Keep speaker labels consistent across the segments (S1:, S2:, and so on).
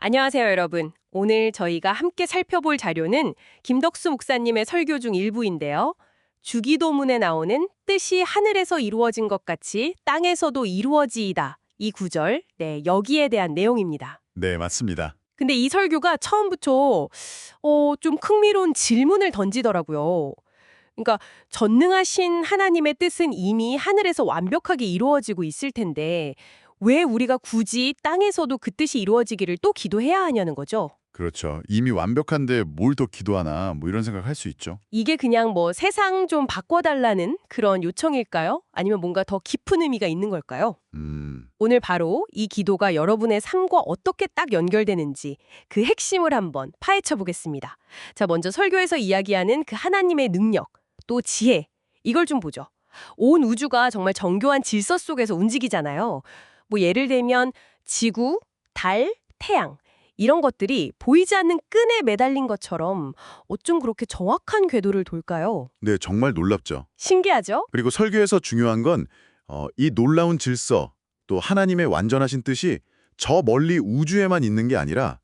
S1: 안녕하세요, 여러분. 오늘 저희가 함께 살펴볼 자료는 김덕수 목사님의 설교 중 일부인데요. 주기도문에 나오는 뜻이 하늘에서 이루어진 것 같이 땅에서도 이루어지이다. 이 구절, 여기에 대한 내용입니다.
S2: 네, 맞습니다.
S1: 근데 이 설교가 처음부터 좀 흥미로운 질문을 던지더라고요. 그러니까 전능하신 하나님의 뜻은 이미 하늘에서 완벽하게 이루어지고 있을 텐데 왜 우리가 굳이 땅에서도 그 뜻이 이루어지기를 또 기도해야 하냐는 거죠.
S2: 그렇죠. 이미 완벽한데 뭘 더 기도하나 뭐 이런 생각할 수 있죠.
S1: 이게 그냥 뭐 세상 좀 바꿔달라는 그런 요청일까요? 아니면 뭔가 더 깊은 의미가 있는 걸까요? 오늘 바로 이 기도가 여러분의 삶과 어떻게 딱 연결되는지 그 핵심을 한번 파헤쳐 보겠습니다. 자, 먼저 설교에서 이야기하는 그 하나님의 능력, 또 지혜, 이걸 좀 보죠. 온 우주가 정말 정교한 질서 속에서 움직이잖아요. 뭐 예를 들면 지구, 달, 태양 이런 것들이 보이지 않는 끈에 매달린 것처럼 어쩜 그렇게 정확한 궤도를 돌까요?
S2: 네, 정말 놀랍죠.
S1: 신기하죠?
S2: 그리고 설교에서 중요한 건 이 놀라운 질서, 또 하나님의 완전하신 뜻이 저 멀리 우주에만 있는 게 아니라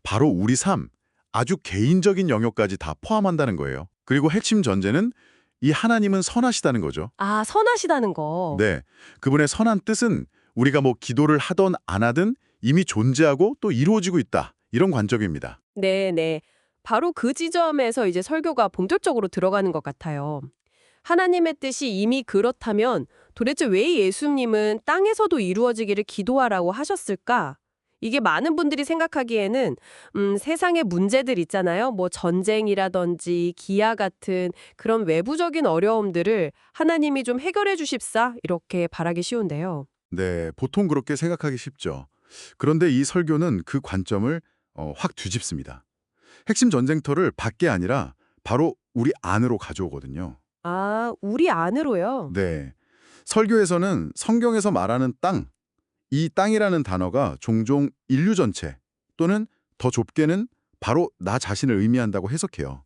S2: 바로 우리 삶, 아주 개인적인 영역까지 다 포함한다는 거예요. 그리고 핵심 전제는 이 하나님은 선하시다는 거죠.
S1: 아, 선하시다는 거.
S2: 네, 그분의 선한 뜻은 우리가 뭐 기도를 하던 안 하든 이미 존재하고 또 이루어지고 있다. 이런 관점입니다.
S1: 네네. 바로 그 지점에서 이제 설교가 본격적으로 들어가는 것 같아요. 하나님의 뜻이 이미 그렇다면 도대체 왜 예수님은 땅에서도 이루어지기를 기도하라고 하셨을까? 이게 많은 분들이 생각하기에는 세상의 문제들 있잖아요. 뭐 전쟁이라든지 기아 같은 그런 외부적인 어려움들을 하나님이 좀 해결해 주십사 이렇게 바라기 쉬운데요.
S2: 네, 보통 그렇게 생각하기 쉽죠. 그런데 이 설교는 그 관점을 확 뒤집습니다. 핵심 전쟁터를 밖에 아니라 바로 우리 안으로 가져오거든요.
S1: 아, 우리 안으로요?
S2: 네, 설교에서는 성경에서 말하는 땅, 이 땅이라는 단어가 종종 인류 전체 또는 더 좁게는 바로 나 자신을 의미한다고 해석해요.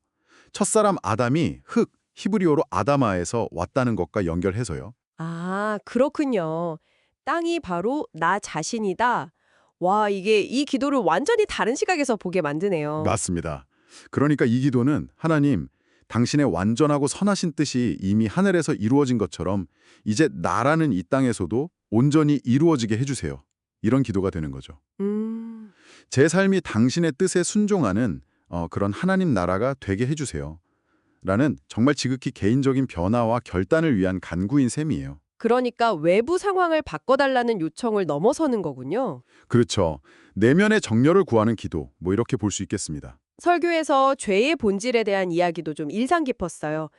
S2: 첫사람 아담이 흙, 히브리어로 아다마에서 왔다는 것과 연결해서요.
S1: 아, 그렇군요. 땅이 바로 나 자신이다. 와, 이게 이 기도를 완전히 다른 시각에서 보게 만드네요.
S2: 맞습니다. 그러니까 이 기도는 하나님, 당신의 완전하고 선하신 뜻이 이미 하늘에서 이루어진 것처럼 이제 나라는 이 땅에서도 온전히 이루어지게 해주세요. 이런 기도가 되는 거죠.
S1: 음,
S2: 제 삶이 당신의 뜻에 순종하는 그런 하나님 나라가 되게 해주세요. 라는 정말 지극히 개인적인 변화와 결단을 위한 간구인 셈이에요.
S1: 그러니까 외부 상황을 바꿔달라는 요청을 넘어서는 거군요.
S2: 그렇죠. 내면의 정렬을 구하는 기도, 뭐 이렇게 볼 수 있겠습니다.
S1: 설교에서 죄의 본질에 대한 이야기도 좀 인상 깊었어요.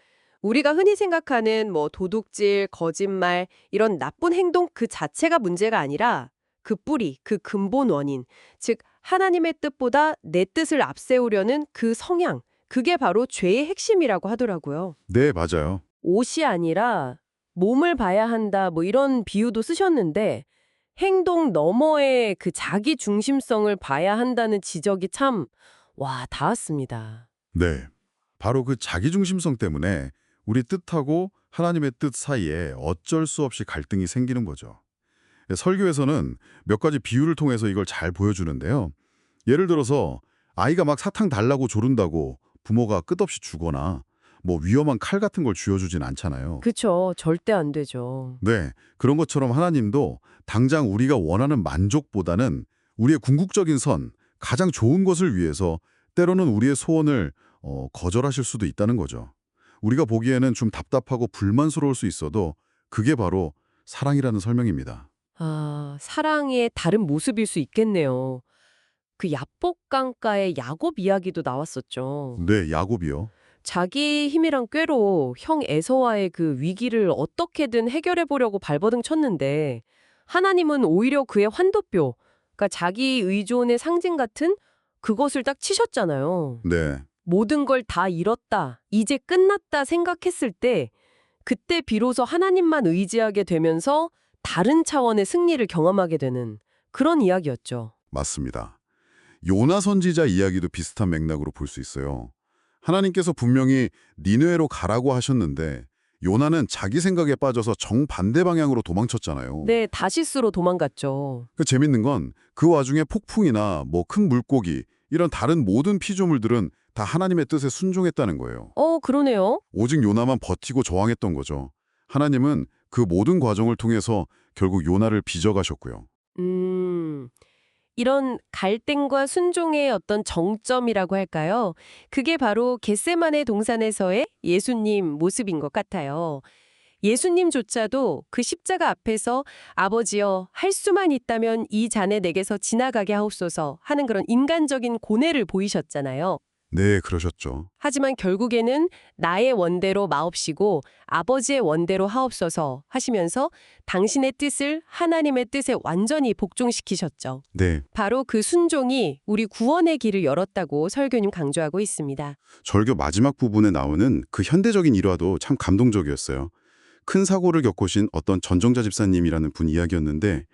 S1: 우리가 흔히 생각하는 뭐 도둑질, 거짓말, 이런 나쁜 행동 그 자체가 문제가 아니라 그 뿌리, 그 근본 원인, 즉 하나님의 뜻보다 내 뜻을 앞세우려는 그 성향, 그게 바로 죄의 핵심이라고 하더라고요.
S2: 네, 맞아요.
S1: 옷이 아니라 몸을 봐야 한다, 뭐 이런 비유도 쓰셨는데 행동 너머의 그 자기 중심성을 봐야 한다는 지적이 참, 와, 닿았습니다.
S2: 네. 바로 그 자기중심성 때문에 우리 뜻하고 하나님의 뜻 사이에 어쩔 수 없이 갈등이 생기는 거죠. 설교에서는 몇 가지 비유를 통해서 이걸 잘 보여주는데요. 예를 들어서 아이가 막 사탕 달라고 조른다고 부모가 끝없이 주거나 뭐 위험한 칼 같은 걸 쥐어주진 않잖아요.
S1: 그쵸. 절대 안 되죠.
S2: 네, 그런 것처럼 하나님도 당장 우리가 원하는 만족보다는 우리의 궁극적인 선, 가장 좋은 것을 위해서 때로는 우리의 소원을 거절하실 수도 있다는 거죠. 우리가 보기에는 좀 답답하고 불만스러울 수 있어도 그게 바로 사랑이라는 설명입니다.
S1: 아, 사랑의 다른 모습일 수 있겠네요. 그 야복강가의 야곱 이야기도 나왔었죠.
S2: 네, 야곱이요.
S1: 자기 힘이랑 꾀로 형 에서와의 그 위기를 어떻게든 해결해 보려고 발버둥 쳤는데 하나님은 오히려 그의 환도뼈, 그러니까 자기 의존의 상징 같은 그것을 딱 치셨잖아요.
S2: 네,
S1: 모든 걸 다 잃었다, 이제 끝났다 생각했을 때 그때 비로소 하나님만 의지하게 되면서 다른 차원의 승리를 경험하게 되는 그런 이야기였죠.
S2: 맞습니다. 요나 선지자 이야기도 비슷한 맥락으로 볼 수 있어요. 하나님께서 분명히 니느웨로 가라고 하셨는데 요나는 자기 생각에 빠져서 정반대 방향으로 도망쳤잖아요.
S1: 네, 다시스로 도망갔죠.
S2: 그 재밌는 건 그 와중에 폭풍이나 뭐 큰 물고기 이런 다른 모든 피조물들은 다 하나님의 뜻에 순종했다는 거예요.
S1: 그러네요.
S2: 오직 요나만 버티고 저항했던 거죠. 하나님은 그 모든 과정을 통해서 결국 요나를 빚어가셨고요.
S1: 음, 이런 갈등과 순종의 어떤 정점이라고 할까요? 그게 바로 겟세마네 동산에서의 예수님 모습인 것 같아요. 예수님조차도 그 십자가 앞에서 아버지여 할 수만 있다면 이 잔에 내게서 지나가게 하옵소서 하는 그런 인간적인 고뇌를 보이셨잖아요.
S2: 네, 그러셨죠.
S1: 하지만 결국에는 나의 원대로 마옵시고 아버지의 원대로 하옵소서 하시면서 당신의 뜻을 하나님의 뜻에 완전히 복종시키셨죠.
S2: 네,
S1: 바로 그 순종이 우리 구원의 길을 열었다고 설교님 강조하고 있습니다.
S2: 절교 마지막 부분에 나오는 그 현대적인 일화도 참 감동적이었어요. 큰 사고를 겪으신 어떤 전정자 집사님이라는 분 이야기였는데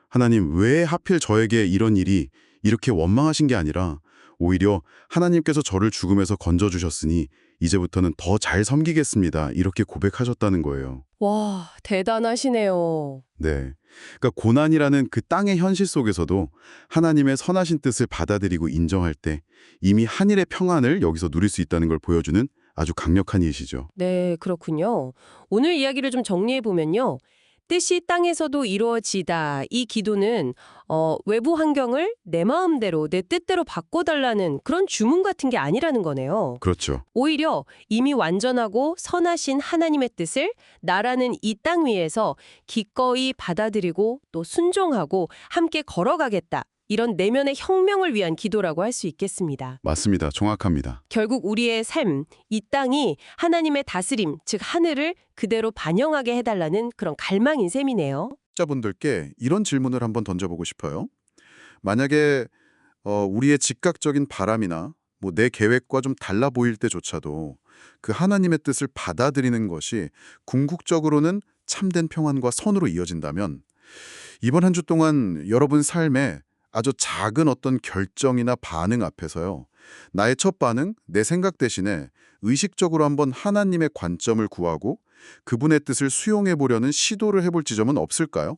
S2: 하나님 왜 하필 저에게 이런 일이 이렇게 원망하신 게 아니라 오히려 하나님께서 저를 죽음에서 건져주셨으니 이제부터는 더 잘 섬기겠습니다. 이렇게 고백하셨다는 거예요.
S1: 와, 대단하시네요.
S2: 네. 그러니까 고난이라는 그 땅의 현실 속에서도 하나님의 선하신 뜻을 받아들이고 인정할 때 이미 하늘의 평안을 여기서 누릴 수 있다는 걸 보여주는 아주 강력한 예시죠.
S1: 네, 그렇군요. 오늘 이야기를 좀 정리해 보면요. 뜻이 땅에서도 이루어지다. 이 기도는 외부 환경을 내 마음대로 내 뜻대로 바꿔달라는 그런 주문 같은 게 아니라는 거네요.
S2: 그렇죠.
S1: 오히려 이미 완전하고 선하신 하나님의 뜻을 나라는 이 땅 위에서 기꺼이 받아들이고 또 순종하고 함께 걸어가겠다. 이런 내면의 혁명을 위한 기도라고 할 수 있겠습니다.
S2: 맞습니다. 정확합니다.
S1: 결국 우리의 삶, 이 땅이 하나님의 다스림, 즉 하늘을 그대로 반영하게 해달라는 그런 갈망인 셈이네요.
S2: 자분들께 이런 질문을 한번 던져보고 싶어요. 만약에 우리의 즉각적인 바람이나 뭐 내 계획과 좀 달라 보일 때조차도 그 하나님의 뜻을 받아들이는 것이 궁극적으로는 참된 평안과 선으로 이어진다면 이번 한 주 동안 여러분 삶에 아주 작은 어떤 결정이나 반응 앞에서요. 나의 첫 반응, 내 생각 대신에 의식적으로 한번 하나님의 관점을 구하고 그분의 뜻을 수용해 보려는 시도를 해볼 지점은 없을까요?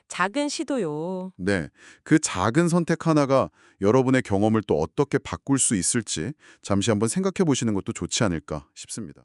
S1: 작은 시도요.
S2: 네, 그 작은 선택 하나가 여러분의 경험을 또 어떻게 바꿀 수 있을지 잠시 한번 생각해 보시는 것도 좋지 않을까 싶습니다.